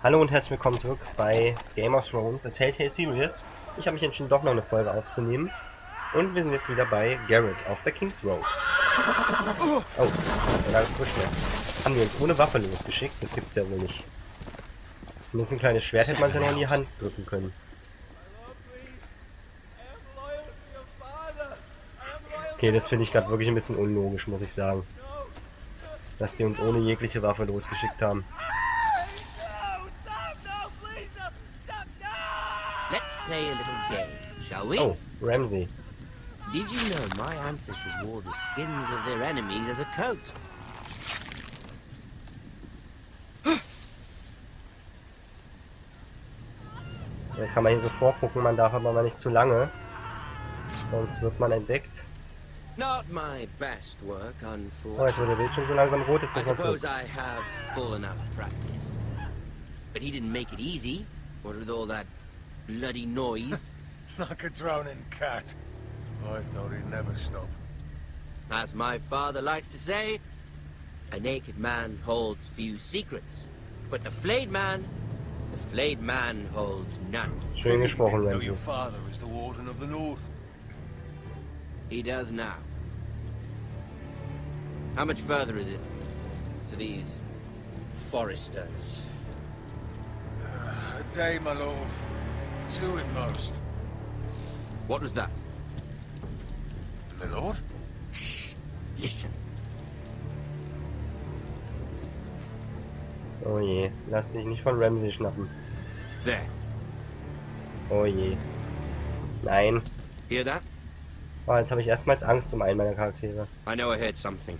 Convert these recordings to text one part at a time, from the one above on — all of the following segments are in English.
Hallo und herzlich willkommen zurück bei Game of Thrones, a Telltale Series. Ich habe mich entschieden, doch noch eine Folge aufzunehmen. Und wir sind jetzt wieder bei Gared auf der King's Road. Oh, der da dazwischen ist. Haben wir uns ohne Waffe losgeschickt? Das gibt's ja wohl nicht. Zumindest ein kleines Schwert hätte man sie noch in die Hand drücken können. Okay, das finde ich gerade wirklich ein bisschen unlogisch, muss ich sagen. Dass die uns ohne jegliche Waffe losgeschickt haben. Let's play a little game, shall we? Oh, Ramsay. Did you know my ancestors wore the skins of their enemies as a coat? Jetzt kann man hier so vorgucken, man darf aber mal nicht zu lange. Sonst wird man entdeckt. Not my best work, Oh, unfortunately. jetzt wird der Bildschirm so langsam rot, jetzt I müssen wir zurück. suppose I have fallen out of practice. But he didn't make it easy. What with all that bloody noise? Like a drowning cat. I thought he'd never stop. As my father likes to say, a naked man holds few secrets. But the flayed man holds none. Schön gesprochen, Know Ramsay. your father is the Warden of the North. He does now. How much further is it to these Forresters? A day, my lord. 2 at most. What was that? My lord? Shh! Listen. Oh je, lass dich nicht von Ramsay schnappen. There. Oh je. Nein. Hear that? Oh, jetzt habe ich erstmals Angst um einen meiner Charaktere. I know I heard something.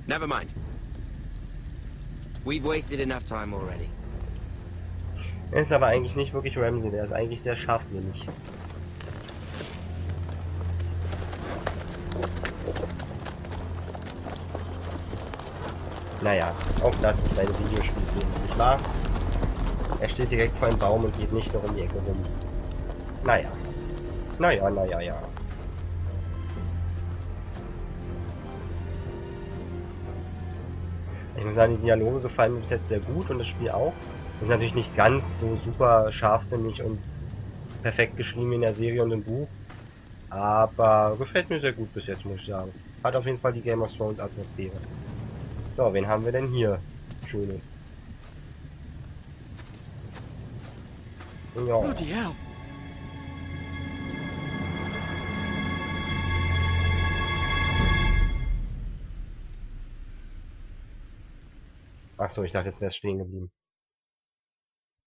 Never mind. We've wasted enough time already. Er ist aber eigentlich nicht wirklich Ramsay, der ist eigentlich sehr scharfsinnig. Naja, auch das ist eine Videospielszene, nicht wahr? Er steht direkt vor einem Baum und geht nicht noch um die Ecke rum. Naja. Naja. Ich muss sagen, die Dialoge gefallen mir bis jetzt sehr gut und das Spiel auch. Ist natürlich nicht ganz so super scharfsinnig und perfekt geschrieben in der Serie und im Buch. Aber gefällt mir sehr gut bis jetzt, muss ich sagen. Hat auf jeden Fall die Game of Thrones Atmosphäre. So, wen haben wir denn hier? Schönes. Ja. Bloody hell. Achso, ich dachte, jetzt wäre es stehen geblieben.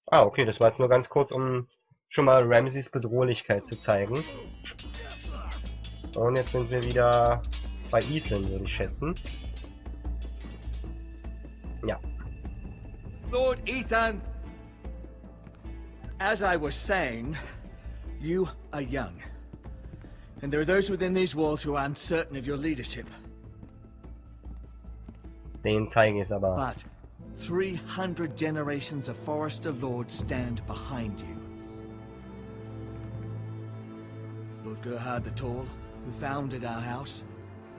Ah, okay, das war jetzt nur ganz kurz, um schon mal Ramsays Bedrohlichkeit zu zeigen. Und jetzt sind wir wieder bei Ethan, würde ich schätzen. Ja. Lord Ethan, as I was saying, you are young. And there are those within these walls who are uncertain of your leadership. Den zeige ich es aber. But 300 generations of Forrester lords stand behind you. Lord Gerhard the Tall, who founded our house,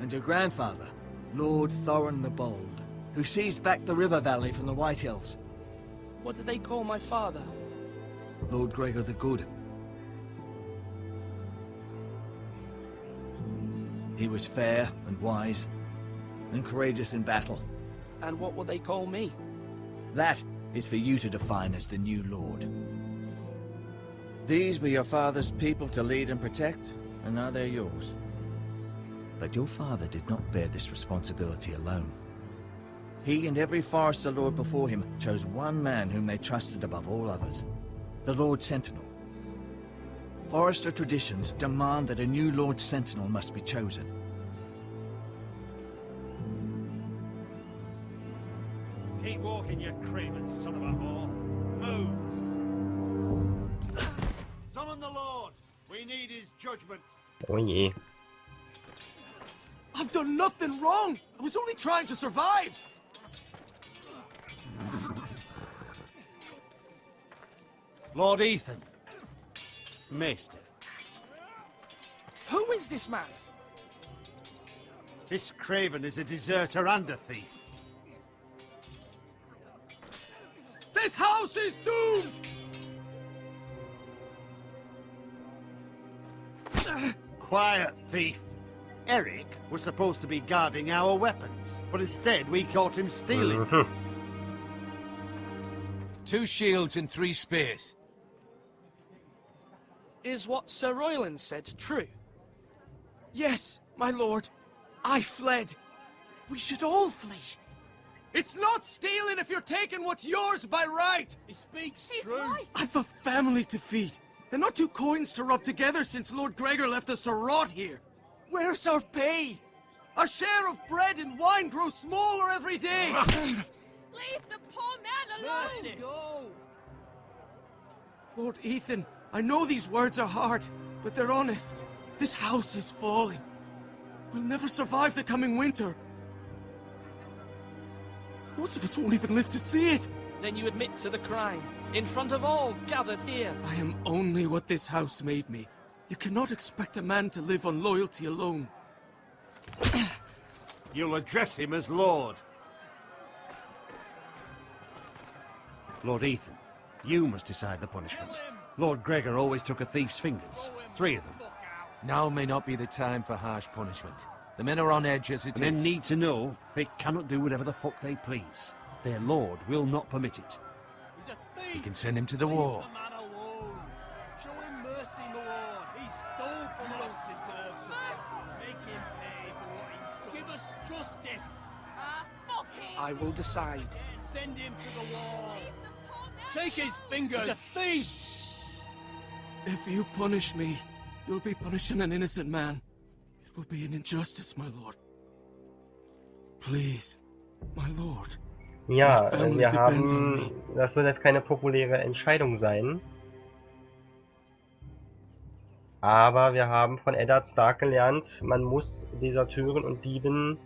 and your grandfather, Lord Thorin the Bold, who seized back the river valley from the White Hills. What did they call my father? Lord Gregor the Good. He was fair and wise, and courageous in battle. And what will they call me? That is for you to define as the new lord. These were your father's people to lead and protect, and now they're yours. But your father did not bear this responsibility alone. He and every Forrester lord before him chose one man whom they trusted above all others, the Lord Sentinel. Forrester traditions demand that a new Lord Sentinel must be chosen. Keep walking, you craven son of a whore. Move! Summon the Lord! We need his judgment. Oh je. I've done nothing wrong! I was only trying to survive! Lord Ethan. Maester. Who is this man? This craven is a deserter and a thief. This house is doomed! Quiet, thief. Eric was supposed to be guarding our weapons, but instead we caught him stealing. 2 shields and 3 spears. Is what Sir Royland said true? Yes, my lord. I fled. We should all flee. It's not stealing if you're taking what's yours by right. He speaks true. Right. I've a family to feed, and not 2 coins to rub together since Lord Gregor left us to rot here. Where's our pay? Our share of bread and wine grows smaller every day. Leave the poor man alone! Mercy. Go. Lord Ethan, I know these words are hard, but they're honest. This house is falling. We'll never survive the coming winter. Most of us won't even live to see it. Then you admit to the crime, in front of all gathered here. I am only what this house made me. You cannot expect a man to live on loyalty alone. You'll address him as Lord. Lord Ethan, you must decide the punishment. Lord Gregor always took a thief's fingers. 3 of them. Now may not be the time for harsh punishment. The men are on edge as it And is. they need to know they cannot do whatever the fuck they please. Their lord will not permit it. He's a thief. You can send him to the war. Leave the man alone. Show him mercy, my lord. He stole from us. Deserved to make him pay for what he stole. Give us justice. Fuck him! I will decide. Send him to the wall. Leave the poor man Take his alone! fingers. He's a thief. If you punish me, you'll be punishing an innocent man. It will be an injustice, my lord. Please, my lord. Ja, My family wir depends on haben... me. Das soll jetzt keine populäre Entscheidung sein. Aber wir haben von Eddard Stark gelernt, man muss Deserteuren und Dieben,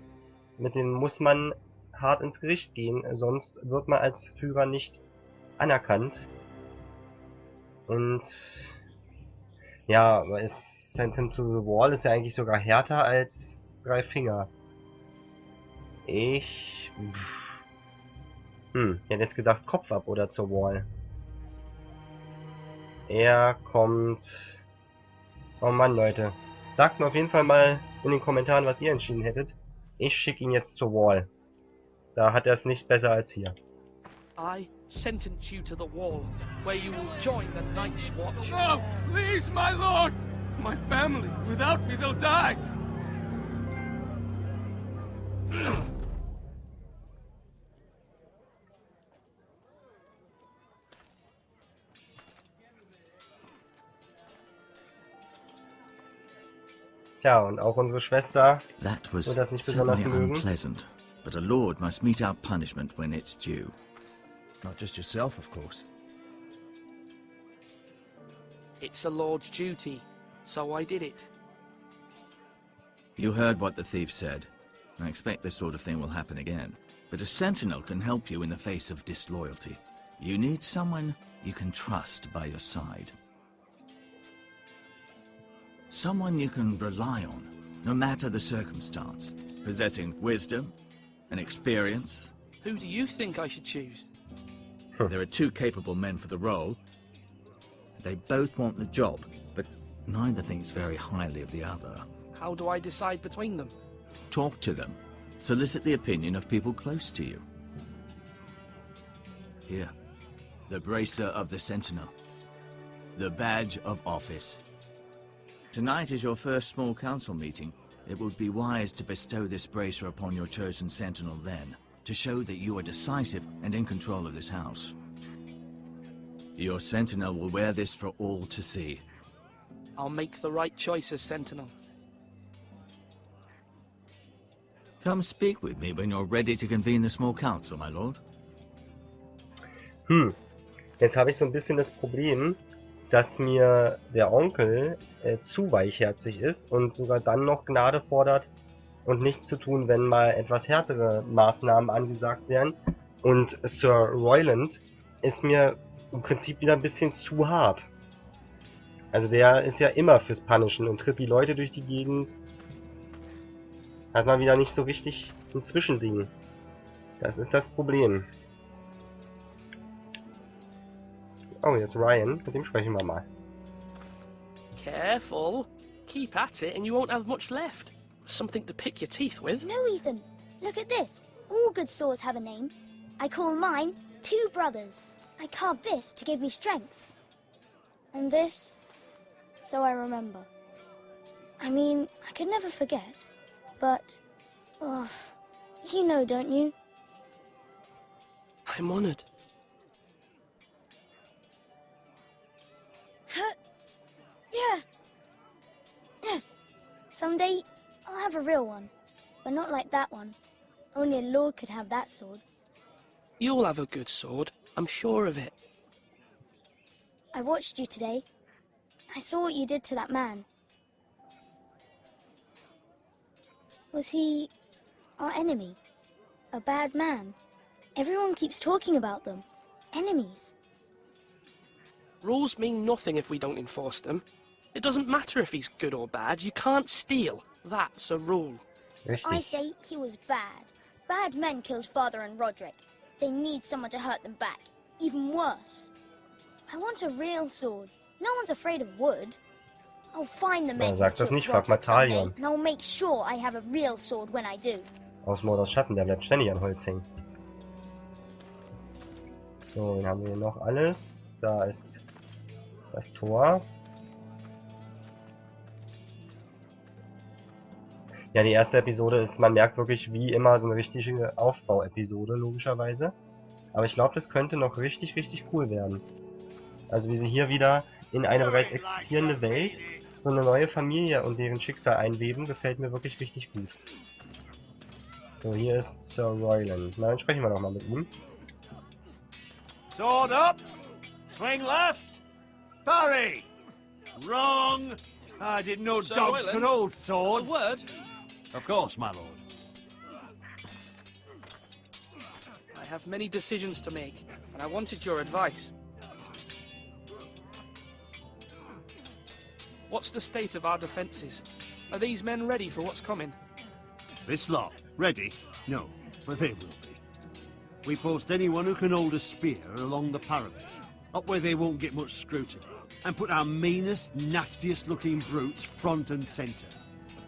mit denen muss man hart ins Gericht gehen, sonst wird man als Führer nicht anerkannt. Und ja, Send him to the wall ist ja eigentlich sogar härter als 3 Finger. Ich hätte jetzt gedacht Kopf ab oder zur Wall. Er kommt... Oh Mann, Leute. Sagt mir auf jeden Fall mal in den Kommentaren, was ihr entschieden hättet. Ich schicke ihn jetzt zur Wall. Da hat er es nicht besser als hier. I sentence you to the wall, where you will join the Night's Watch. No, please, my lord. My family. Without me, they'll die. Tja, und auch unsere Schwester That was wird das nicht besonders certainly mögen. unpleasant, but a lord must mete out punishment when it's due. Not just yourself, of course. It's a lord's duty, so I did it. You heard what the thief said. I expect this sort of thing will happen again. But a sentinel can help you in the face of disloyalty. You need someone you can trust by your side. Someone you can rely on, no matter the circumstance. Possessing wisdom and experience. Who do you think I should choose? There are 2 capable men for the role. They both want the job, but neither thinks very highly of the other. How do I decide between them? Talk to them. Solicit the opinion of people close to you. Here, the bracer of the Sentinel. The badge of office. Tonight is your first small council meeting. It would be wise to bestow this bracer upon your chosen Sentinel then, to show that you are decisive and in control of this house. Your Sentinel will wear this for all to see. I'll make the right choice as Sentinel. Come speak with me when you're ready to convene the small council, my lord. Jetzt habe ich so ein bisschen das Problem, dass mir der Onkel zu weichherzig ist und sogar dann noch Gnade fordert und nichts zu tun, wenn mal etwas härtere Maßnahmen angesagt werden. Und Sir Royland ist mir im Prinzip wieder ein bisschen zu hart. Also der ist ja immer fürs Punishen und tritt die Leute durch die Gegend. Hat mal wieder nicht so richtig ein Zwischending. Das ist das Problem. Oh, hier ist Ryan. Mit dem sprechen wir mal. Careful. Keep at it and you won't have much left. Something to pick your teeth with. No, Ethan. Look at this. All good swords have a name. I call mine Two Brothers. I carved this to give me strength. And this, so I remember. I mean, I could never forget. But, oh, you know, don't you? I'm honored. Yeah. Yeah. Someday, I'll have a real one. But not like that one. Only a lord could have that sword. You'll have a good sword. I'm sure of it. I watched you today. I saw what you did to that man. Was he our enemy? A bad man? Everyone keeps talking about them. Enemies. Rules mean nothing if we don't enforce them. It doesn't matter if he's good or bad. You can't steal. That's a rule. Richtig. I say he was bad. Bad men killed Father and Roderick. They need someone to hurt them back. Even worse. I want a real sword. No one's afraid of wood. I'll find the men sag das who nicht, took frag mal Roderick someday, Talion. and I'll make sure I have a real sword when I do. Aus Mordors Schatten, der bleibt ständig an Holz hängen. So, dann haben wir hier noch alles. Da ist das Tor. Ja, die erste Episode ist, man merkt wirklich wie immer so eine richtige Aufbauepisode, logischerweise. Aber ich glaube, das könnte noch richtig, richtig cool werden. Also wie sie hier wieder in eine bereits existierende Welt so eine neue Familie und deren Schicksal einweben, gefällt mir wirklich richtig gut. So, hier ist Sir Royland. Na, dann sprechen wir doch mal mit ihm. Sword up! Swing left! Parry! Wrong! I didn't know Sir dogs Royland? could hold A swords. word? Of course, my lord. I have many decisions to make, and I wanted your advice. What's the state of our defences? Are these men ready for what's coming? This lot, ready? No, but they will be. We post anyone who can hold a spear along the parapet, up where they won't get much scrutiny, and put our meanest, nastiest looking brutes front and centre.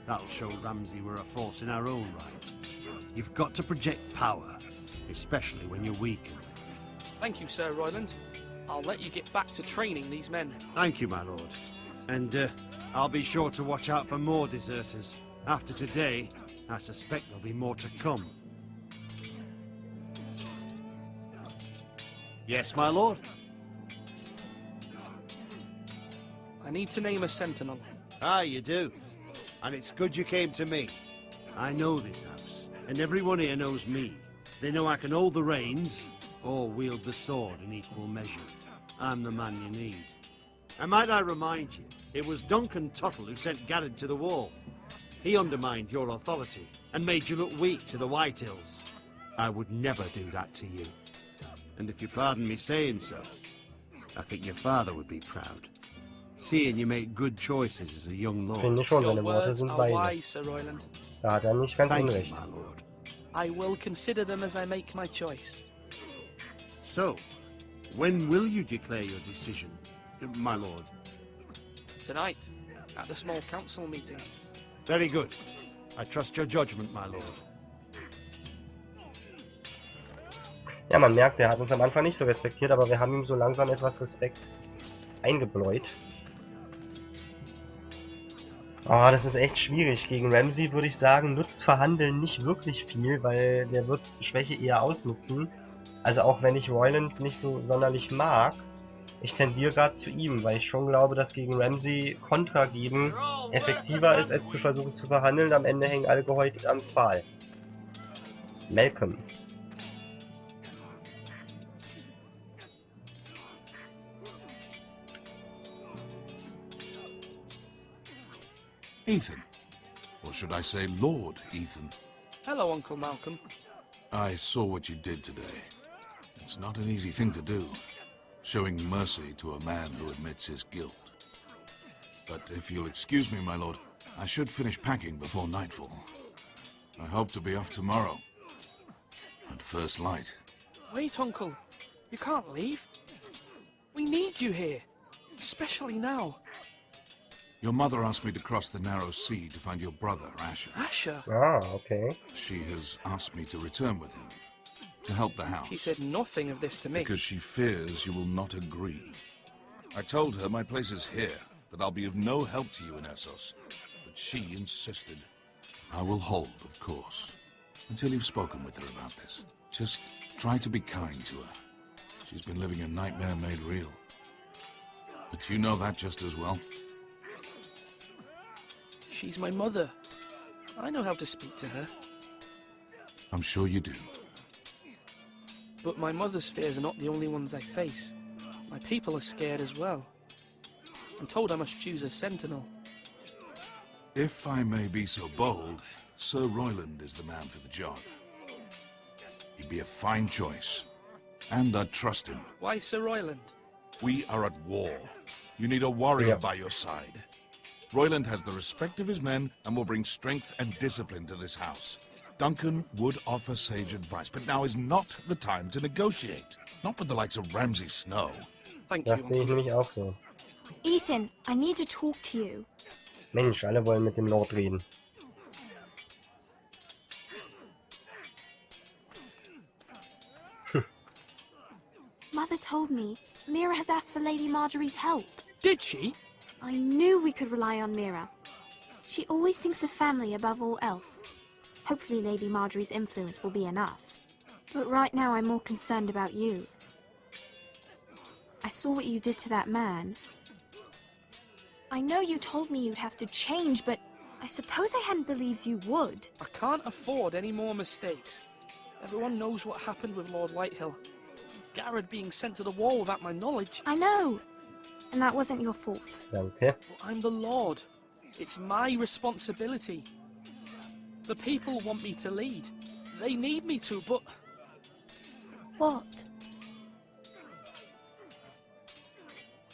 That'll show Ramsay we're a force in our own right. You've got to project power, especially when you're weakened. Thank you, Sir Royland. I'll let you get back to training these men. Thank you, my lord. And I'll be sure to watch out for more deserters. After today, I suspect there'll be more to come. Yes, my lord? I need to name a sentinel. Ah, you do. And it's good you came to me. I know this house, and everyone here knows me. They know I can hold the reins, or wield the sword in equal measure. I'm the man you need. And might I remind you, it was Duncan Tuttle who sent Gared to the wall. He undermined your authority, and made you look weak to the White Hills. I would never do that to you. And if you pardon me saying so, I think your father would be proud. Seeing you make good choices as a young lord. Finde schon, Your seine Worte words sind are weise. wise, Sir Royland. Da hat er nicht ganz Thank unrecht. you, my lord. I will consider them as I make my choice. So, when will you declare your decision, my lord? Tonight, at the small council meeting. Very good. I trust your judgment, my lord. Ja, man merkt, er hat uns am Anfang nicht so respektiert, aber wir haben ihm so langsam etwas Respekt eingebläut. Oh, das ist echt schwierig. Gegen Ramsay würde ich sagen, nutzt Verhandeln nicht wirklich viel, weil der wird Schwäche eher ausnutzen. Also auch wenn ich Royland nicht so sonderlich mag, ich tendiere gerade zu ihm, weil ich schon glaube, dass gegen Ramsay Kontra geben effektiver ist, als zu versuchen zu verhandeln. Am Ende hängen alle gehäutet am Pfahl. Malcolm. Ethan. Or should I say Lord Ethan? Hello, Uncle Malcolm. I saw what you did today. It's not an easy thing to do. Showing mercy to a man who admits his guilt. But if you'll excuse me, my lord, I should finish packing before nightfall. I hope to be off tomorrow. At first light. Wait, Uncle. You can't leave. We need you here. Especially now. Your mother asked me to cross the narrow sea to find your brother, Asher. Asher? Ah, okay. She has asked me to return with him, to help the house. She said nothing of this to me. Because she fears you will not agree. I told her my place is here, that I'll be of no help to you in Essos. But she insisted. I will hold, of course, until you've spoken with her about this. Just try to be kind to her. She's been living a nightmare made real. But you know that just as well. She's my mother. I know how to speak to her. I'm sure you do. But my mother's fears are not the only ones I face. My people are scared as well. I'm told I must choose a sentinel. If I may be so bold, Sir Royland is the man for the job. He'd be a fine choice. And I'd trust him. Why Sir Royland? We are at war. You need a warrior by your side. Royland has the respect of his men and will bring strength and discipline to this house. Duncan would offer sage advice, but now is not the time to negotiate. Not with the likes of Ramsay Snow. Thank Das you. sehe ich nämlich auch so. Ethan, I need to talk to you. Mensch, alle wollen mit dem Lord reden. Mother told me Mira has asked for Lady Marjorie's help. Did she? I knew we could rely on Mira. She always thinks of family above all else. Hopefully Lady Marjorie's influence will be enough. But right now I'm more concerned about you. I saw what you did to that man. I know you told me you'd have to change, but I suppose I hadn't believed you would. I can't afford any more mistakes. Everyone knows what happened with Lord Whitehill. Gared being sent to the wall without my knowledge. I know. And that wasn't your fault. Danke. Well, I'm the Lord. It's my responsibility. The people want me to lead. They need me to, but... What?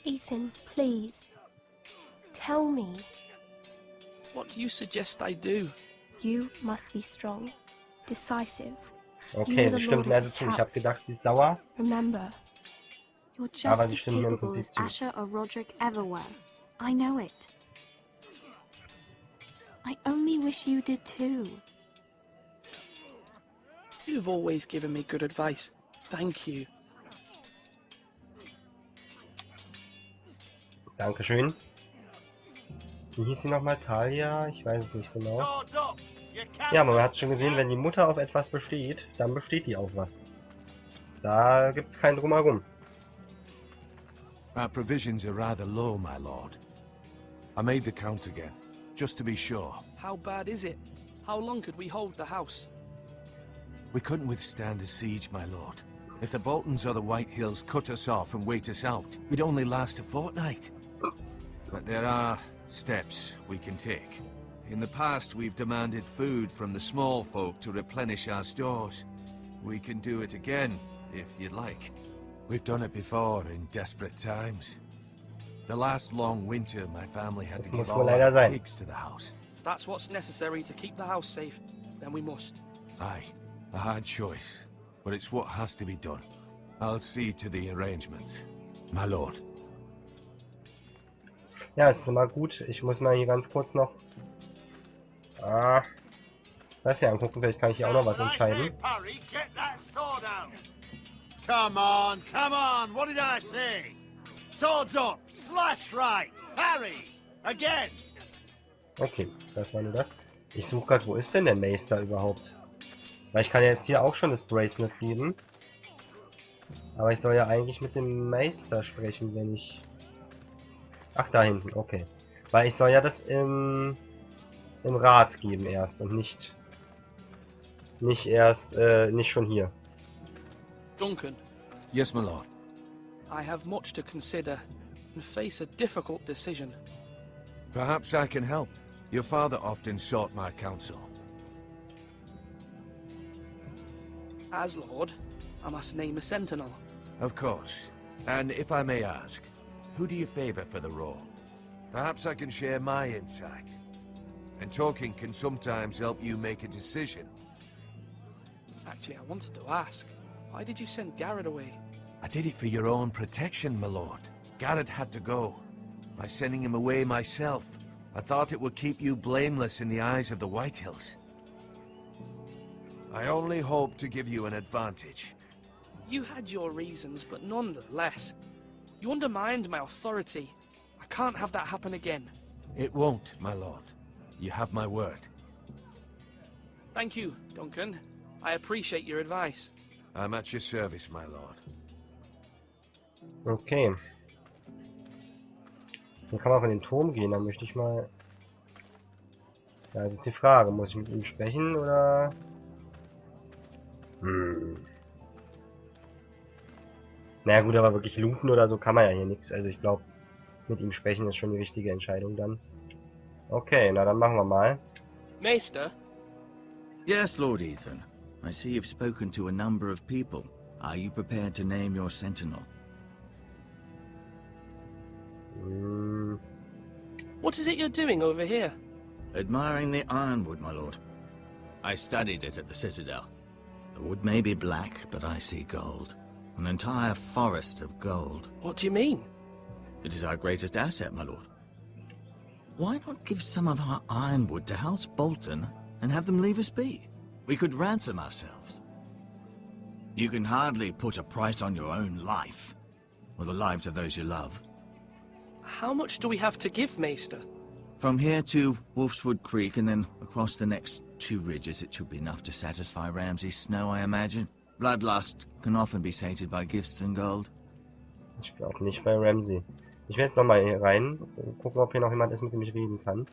Ethan, please. Tell me. What do you suggest I do? You must be strong. Decisive. Okay, sie stimmt mir also zu. Ich habe gedacht, sie ist sauer. Remember, you're just Aber as sie stimmt mir im capable Prinzip as zu. Asher or Roderick ever were. I know it. I only wish you did too. You've always given me good advice. Thank you. Dankeschön. Wie hieß sie nochmal? Talia? Ich weiß es nicht genau. Ja, aber man hat schon gesehen, wenn die Mutter auf etwas besteht, dann besteht die auf was. Da gibt's kein Drumherum. Our provisions are rather low, my lord. I made the count again, just to be sure. How bad is it? How long could we hold the house? We couldn't withstand a siege, my lord. If the Boltons or the Whitehills cut us off and wait us out, we'd only last a fortnight. But there are steps we can take. In the past, we've demanded food from the small folk to replenish our stores. We can do it again, if you'd like. We've done it before in desperate times. The last long winter, my family had to give all our pigs to the house. That's what's necessary to keep the house safe. Then we must. Aye, a hard choice, but it's what has to be done. I'll see to the arrangements, my lord. Ja, es ist immer gut. Ich muss mal hier ganz kurz noch... das hier angucken. Vielleicht kann ich hier auch noch was entscheiden. Come on, what did I say? Swords up, slash right, parry, again. Okay, das war nur das. Ich suche gerade, wo ist denn der Meister überhaupt? Weil ich kann ja jetzt hier auch schon das Bracelet geben. Aber ich soll ja eigentlich mit dem Meister sprechen, wenn ich... Ach, da hinten, okay. Weil ich soll ja das im Rat geben erst und nicht schon hier. Duncan. Yes, my lord. I have much to consider and face a difficult decision. Perhaps I can help. Your father often sought my counsel. As Lord, I must name a sentinel. Of course. And if I may ask, who do you favor for the role? Perhaps I can share my insight. And talking can sometimes help you make a decision. Actually, I wanted to ask, why did you send Gared away? I did it for your own protection, my lord. Gared had to go. By sending him away myself, I thought it would keep you blameless in the eyes of the Whitehills. I only hope to give you an advantage. You had your reasons, but nonetheless, you undermined my authority. I can't have that happen again. It won't, my lord. You have my word. Thank you, Duncan. I appreciate your advice. I'm at your service, my lord. Okay. Dann kann man von den Turm gehen, dann möchte ich mal... Ja, das ist die Frage, muss ich mit ihm sprechen, oder... Naja gut, aber wirklich looten oder so kann man ja hier nichts. Also ich glaube, mit ihm sprechen ist schon die richtige Entscheidung dann. Okay, na dann machen wir mal. Maester? Yes, Lord Ethan. I see you've spoken to a number of people. Are you prepared to name your sentinel? What is it you're doing over here? Admiring the ironwood, my lord. I studied it at the Citadel. The wood may be black, but I see gold. An entire forest of gold. What do you mean? It is our greatest asset, my lord. Why not give some of our ironwood to House Bolton and have them leave us be? We could ransom ourselves. You can hardly put a price on your own life, or the lives of those you love. How much do we have to give, Maester? From here to Wolfswood Creek and then across the next 2 ridges, it should be enough to satisfy Ramsay Snow, I imagine. Bloodlust can often be sated by gifts and gold. Ich glaube nicht bei Ramsay. Ich werde jetzt nochmal hier rein, gucken, ob hier noch jemand ist, mit dem ich reden kann.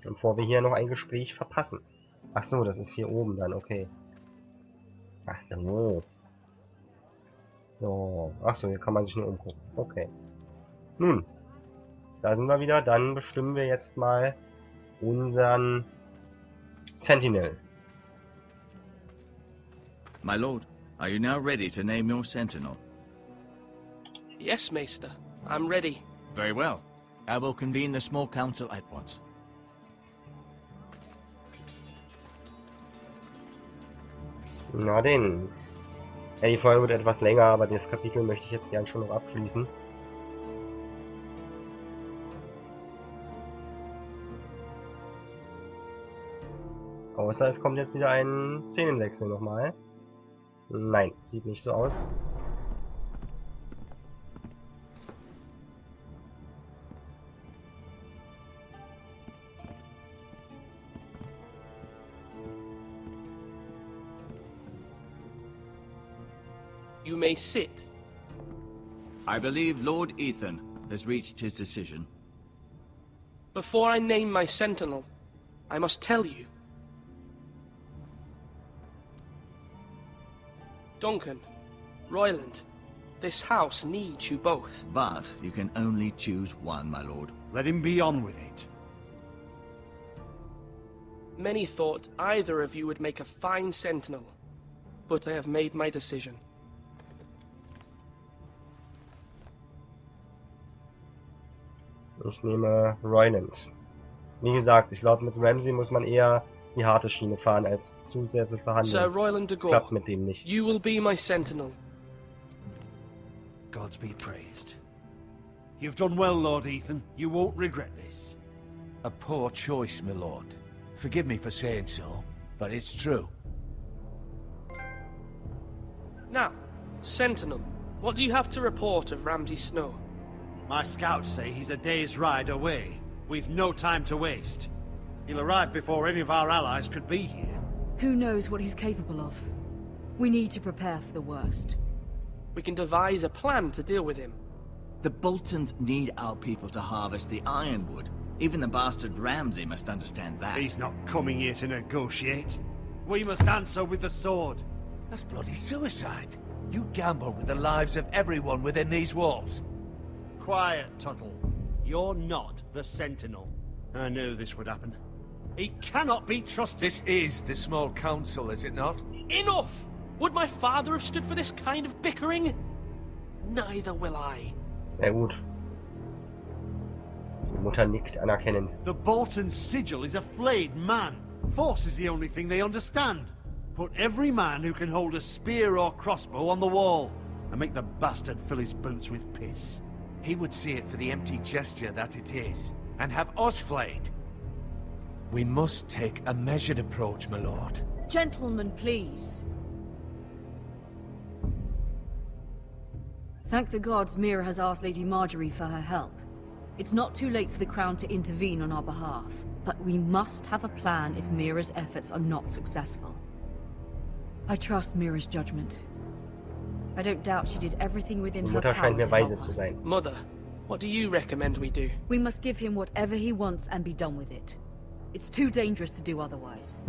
Bevor wir hier noch ein Gespräch verpassen. Ach so, das ist hier oben dann, okay. Ach so. So. Ach so, hier kann man sich nur umgucken. Okay. Nun, da sind wir wieder. Dann bestimmen wir jetzt mal unseren Sentinel. My lord, are you now ready to name your sentinel? Yes, Maester. I'm ready. Very well. I will convene the small council at once. Na denn. Ja, die Folge wird etwas länger, aber das Kapitel möchte ich jetzt gern schon noch abschließen. Außer es kommt jetzt wieder ein Szenenwechsel nochmal. Nein, sieht nicht so aus. You may sit. I believe Lord Ethan has reached his decision. Before I name my sentinel, I must tell you. Duncan, Royland, this house needs you both. But you can only choose one, my lord. Let him be on with it. Many thought either of you would make a fine sentinel, but I have made my decision. Ich nehme Royland. Wie gesagt, ich glaube, mit Ramsay muss man eher die harte Schiene fahren, als zu sehr zu verhandeln. Sir Royland de Das klappt Gore, mit dem nicht. you will be my sentinel. Gods be praised. You've done well, Lord Ethan. You won't regret this. A poor choice, my lord. Forgive me for saying so, but it's true. Now, sentinel, what do you have to report of Ramsay Snow? My scouts say he's a day's ride away. We've no time to waste. He'll arrive before any of our allies could be here. Who knows what he's capable of? We need to prepare for the worst. We can devise a plan to deal with him. The Boltons need our people to harvest the ironwood. Even the bastard Ramsay must understand that. He's not coming here to negotiate. We must answer with the sword. That's bloody suicide. You gamble with the lives of everyone within these walls. Quiet, Tuttle. You're not the Sentinel. I knew this would happen. He cannot be trusted. This is the small council, is it not? Enough! Would my father have stood for this kind of bickering? Neither will I. Sehr gut. Die Mutter nickt anerkennend. The Bolton sigil is a flayed man. Force is the only thing they understand. Put every man who can hold a spear or crossbow on the wall, and make the bastard fill his boots with piss. He would see it for the empty gesture that it is, and have us flayed. We must take a measured approach, my lord. Gentlemen, please. Thank the gods Mira has asked Lady Marjorie for her help. It's not too late for the Crown to intervene on our behalf, but we must have a plan if Mira's efforts are not successful. I trust Mira's judgment. I don't doubt she did everything within her Mutter power scheint mir to weise help zu us. sein. Mother, what do you recommend we do? We must give him whatever he wants and be done with it. It's too dangerous to do otherwise.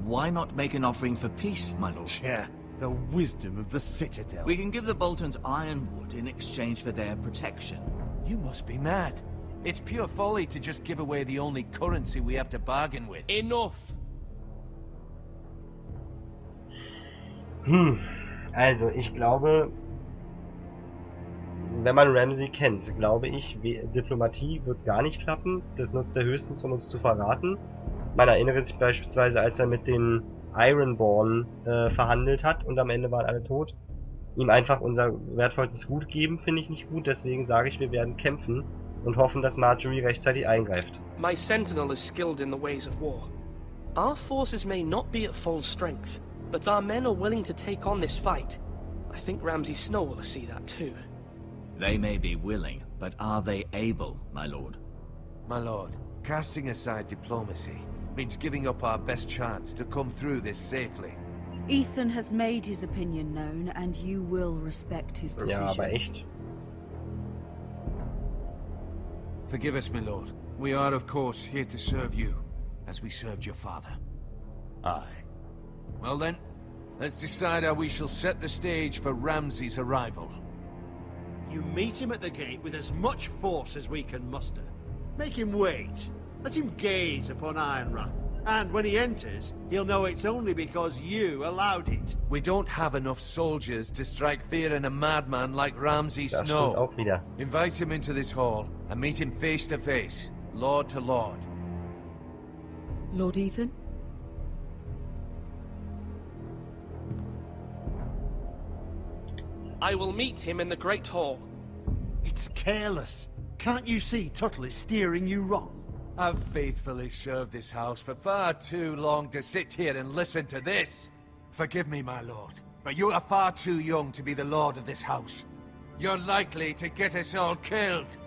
Why not make an offering for peace, my lord? Yeah, the wisdom of the Citadel. We can give the Boltons ironwood in exchange for their protection. You must be mad. It's pure folly to just give away the only currency we have to bargain with. Enough! Also, ich glaube, wenn man Ramsay kennt, glaube ich, Diplomatie wird gar nicht klappen. Das nutzt er höchstens, um uns zu verraten. Man erinnere sich beispielsweise, als er mit den Ironborn verhandelt hat und am Ende waren alle tot. Ihm einfach unser wertvollstes Gut geben, finde ich nicht gut. Deswegen sage ich, wir werden kämpfen und hoffen, dass Marjorie rechtzeitig eingreift. My sentinel is skilled in the ways of war. Our forces may not be at full strength, but our men are willing to take on this fight. I think Ramsay Snow will see that too. They may be willing, but are they able, my lord? My lord, casting aside diplomacy means giving up our best chance to come through this safely. Ethan has made his opinion known, and you will respect his decision. Ja, aber echt. Forgive us, my lord. We are, of course, here to serve you, as we served your father. Aye. Well then, let's decide how we shall set the stage for Ramsay's arrival. You meet him at the gate with as much force as we can muster. Make him wait. Let him gaze upon Ironrath. And when he enters, he'll know it's only because you allowed it. We don't have enough soldiers to strike fear in a madman like Ramsay Das stimmt Snow. auch wieder. Invite him into this hall and meet him face to face, lord to lord. Lord Ethan? I will meet him in the Great Hall. It's careless. Can't you see Tuttle is steering you wrong? I've faithfully served this house for far too long to sit here and listen to this. Forgive me, my lord, but you are far too young to be the lord of this house. You're likely to get us all killed.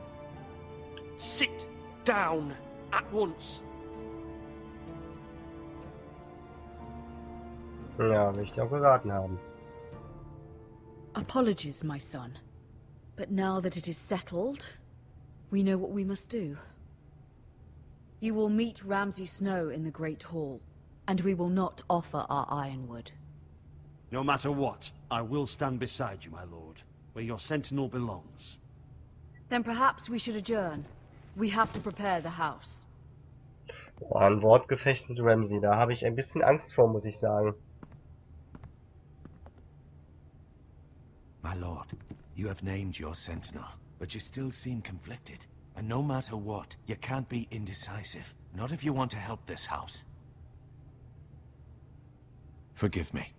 Sit down at once. Ja, will ich dir auch geraten haben. Apologies, my son. But now that it is settled, we know what we must do. You will meet Ramsay Snow in the Great Hall, and we will not offer our ironwood. No matter what, I will stand beside you, my lord, where your sentinel belongs. Then perhaps we should adjourn. We have to prepare the house. Boah, ein Wortgefecht mit Ramsay, da habe ich ein bisschen Angst vor, muss ich sagen. My lord, you have named your sentinel, but you still seem conflicted. And no matter what, you can't be indecisive. Not if you want to help this house. Forgive me.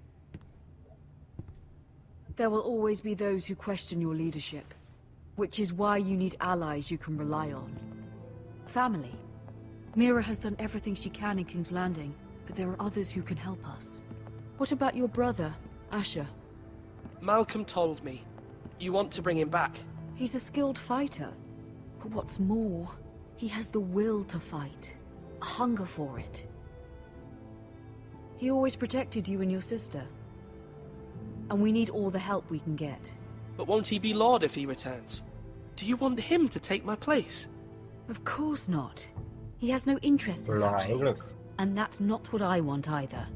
There will always be those who question your leadership, which is why you need allies you can rely on. Family. Mira has done everything she can in King's Landing, but there are others who can help us. What about your brother, Asher? Malcolm told me. You want to bring him back? He's a skilled fighter. But what's more, he has the will to fight. A hunger for it. He always protected you and your sister. And we need all the help we can get. But won't he be Lord if he returns? Do you want him to take my place? Of course not. He has no interest in such things. And that's not what I want either.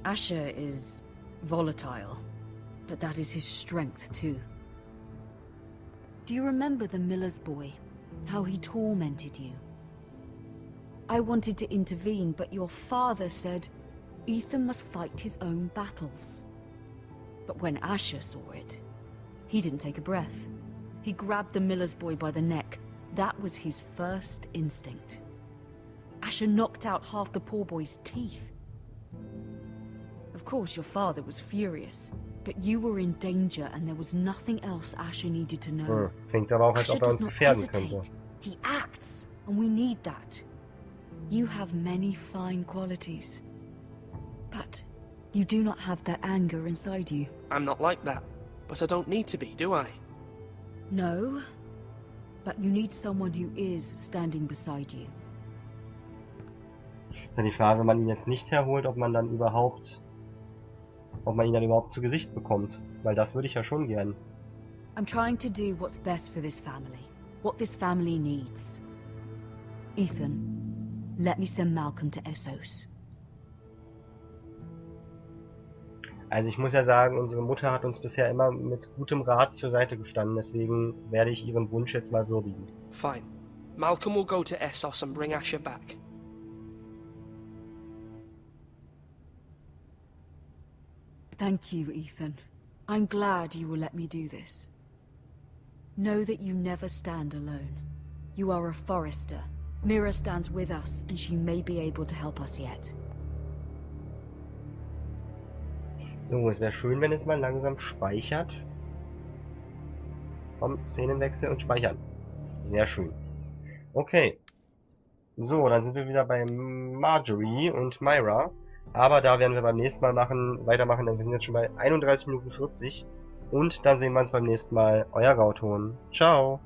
Asher is volatile, but that is his strength too. Do you remember the miller's boy? How he tormented you? I wanted to intervene, but your father said Ethan must fight his own battles. But when Asher saw it, He didn't take a breath. He grabbed the miller's boy by the neck. That was his first instinct. Asher knocked out half the poor boy's teeth. Of course, your father was furious, but you were in danger and there was nothing else Asher needed to know. Klingt aber auch, als ob uns gefährden könnte. He acts, and we need that. You have many fine qualities, but you do not have that anger inside you. I'm not like that, but I don't need to be, do I? No, but you need someone who is standing beside you. Die Frage, wenn man ihn jetzt nicht herholt, ob man ihn dann überhaupt zu Gesicht bekommt, weil das würde ich ja schon gern. I'm trying to do what's best for this family, what this family needs. Ethan, let me send Malcolm to Essos. Also ich muss ja sagen, unsere Mutter hat uns bisher immer mit gutem Rat zur Seite gestanden, deswegen werde ich ihren Wunsch jetzt mal würdigen. Fine. Malcolm will go to Essos and bring Asher back. Thank you, Ethan. I'm glad you will let me do this. Know that you never stand alone. You are a Forrester. Mira stands with us, and she may be able to help us yet. So, es wäre schön, wenn es mal langsam speichert. Komm, Szenenwechsel und speichern. Sehr schön. Okay. So, dann sind wir wieder bei Marjorie und Myra. Aber da werden wir beim nächsten Mal weitermachen, denn wir sind jetzt schon bei 31 Minuten 40. Und dann sehen wir uns beim nächsten Mal. Euer Gauton. Ciao.